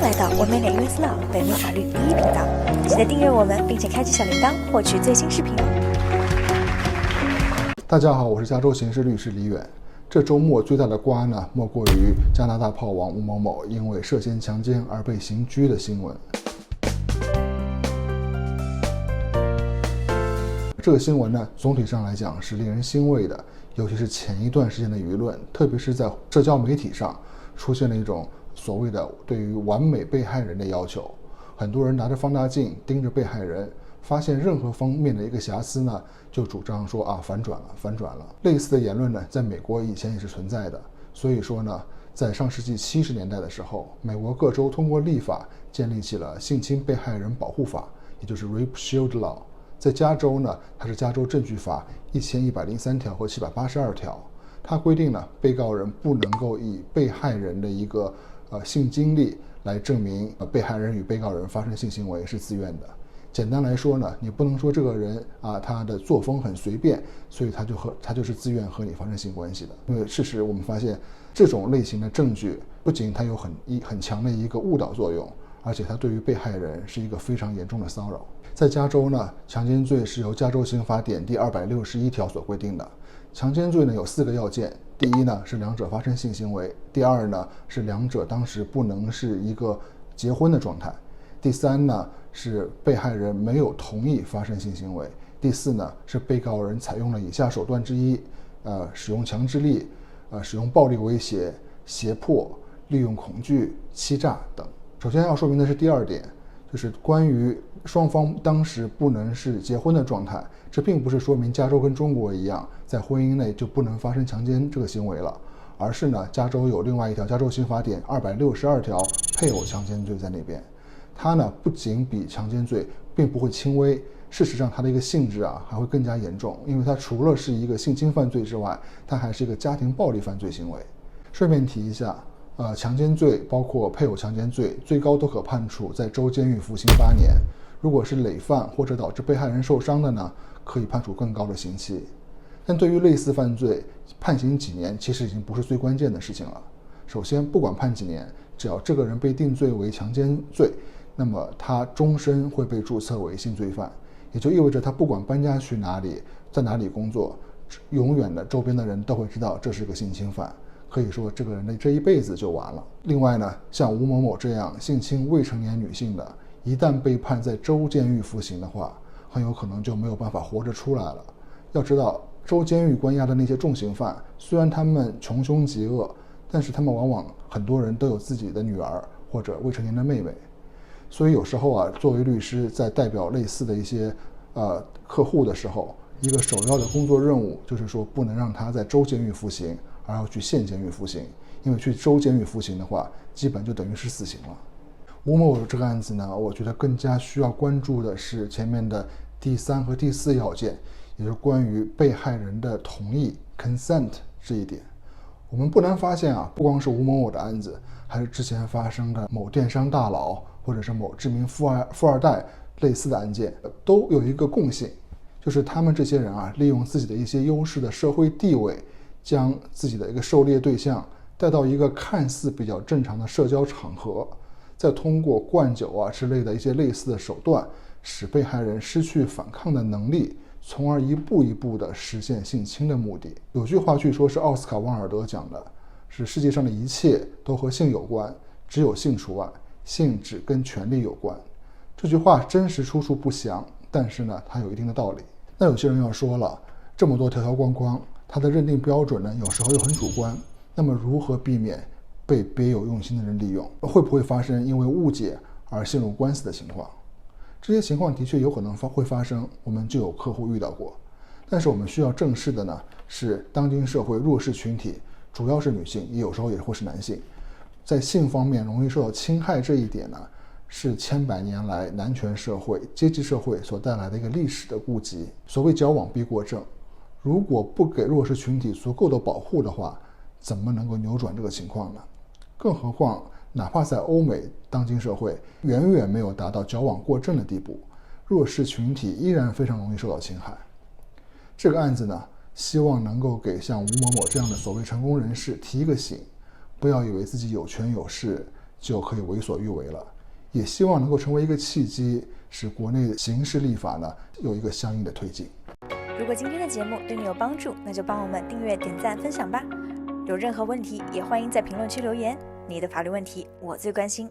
来到我美美 US Law 北美法律第一频道，记得订阅我们，并且开启小铃铛，获取最新视频哦。大家好，我是加州刑事律师李远。这周末最大的瓜呢，莫过于加拿大炮王吴某某因为涉嫌强奸而被刑拘的新闻。这个新闻呢，总体上来讲是令人欣慰的，尤其是前一段时间的舆论，特别是在社交媒体上出现了一种所谓的对于完美被害人的要求。很多人拿着放大镜盯着被害人，发现任何方面的一个瑕疵呢，就主张说反转了。类似的言论呢，在美国以前也是存在的。所以说呢，在上世纪70年代的时候，美国各州通过立法建立起了性侵被害人保护法，也就是 Rape Shield Law。在加州呢，它是加州证据法1103条和782条，它规定了被告人不能够以被害人的一个性经历来证明被害人与被告人发生性行为是自愿的。简单来说呢，你不能说这个人他的作风很随便，所以他就是自愿和你发生性关系的。因为事实我们发现，这种类型的证据不仅它有很强的一个误导作用，而且它对于被害人是一个非常严重的骚扰。在加州呢，强奸罪是由加州刑法典第261条所规定的。强奸罪呢有4个要件，第一呢是两者发生性行为，第二呢是两者当时不能是一个结婚的状态，第三呢是被害人没有同意发生性行为，第四呢是被告人采用了以下手段之一，使用强制力，使用暴力威胁、胁迫、利用恐惧、欺诈等。首先要说明的是第二点，就是关于双方当时不能是结婚的状态，这并不是说明加州跟中国一样，在婚姻内就不能发生强奸这个行为了，而是呢，加州有另外一条加州刑法典262条配偶强奸罪在那边。它呢不仅比强奸罪并不会轻微，事实上它的一个性质还会更加严重，因为它除了是一个性侵犯罪之外，它还是一个家庭暴力犯罪行为。顺便提一下，强奸罪包括配偶强奸罪，最高都可判处在州监狱服刑8年。如果是累犯或者导致被害人受伤的呢，可以判处更高的刑期。但对于类似犯罪，判刑几年其实已经不是最关键的事情了。首先，不管判几年，只要这个人被定罪为强奸罪，那么他终身会被注册为性罪犯，也就意味着他不管搬家去哪里，在哪里工作，永远的周边的人都会知道这是个性侵犯，可以说这个人的这一辈子就完了。另外呢，像吴某某这样性侵未成年女性的，一旦被判在州监狱服刑的话，很有可能就没有办法活着出来了。要知道，州监狱关押的那些重刑犯，虽然他们穷凶极恶，但是他们往往很多人都有自己的女儿或者未成年的妹妹。所以有时候作为律师在代表类似的一些客户的时候，一个首要的工作任务就是说，不能让他在州监狱服刑，而要去县监狱服刑，因为去州监狱服刑的话，基本就等于是死刑了。吴某某这个案子呢，我觉得更加需要关注的是前面的第3和第4要件，也就是关于被害人的同意 consent 这一点。我们不难发现不光是吴某某的案子，还是之前发生的某电商大佬或者是某知名富二代类似的案件，都有一个共性，就是他们这些人利用自己的一些优势的社会地位，将自己的一个狩猎对象带到一个看似比较正常的社交场合，再通过灌酒之类的一些类似的手段，使被害人失去反抗的能力，从而一步一步地实现性侵的目的。有句话据说是奥斯卡·旺尔德讲的，是世界上的一切都和性有关，只有性除外，性只跟权力有关。这句话真实出处不详，但是呢，它有一定的道理。那有些人要说了，这么多条条框框，它的认定标准呢，有时候又很主观，那么如何避免被别有用心的人利用？会不会发生因为误解而陷入官司的情况？这些情况的确有可能会发生，我们就有客户遇到过。但是我们需要正视的呢，是当今社会弱势群体，主要是女性，也有时候也会是男性，在性方面容易受到侵害这一点呢，是千百年来男权社会、阶级社会所带来的一个历史的痼疾。所谓矫枉逼过正，如果不给弱势群体足够的保护的话，怎么能够扭转这个情况呢？更何况哪怕在欧美当今社会远远没有达到矫枉过正的地步，弱势群体依然非常容易受到侵害。这个案子呢，希望能够给像吴某某这样的所谓成功人士提一个醒，不要以为自己有权有势就可以为所欲为了。也希望能够成为一个契机，使国内刑事立法呢有一个相应的推进。如果今天的节目对你有帮助，那就帮我们订阅、点赞、分享吧。有任何问题也欢迎在评论区留言，你的法律问题我最关心。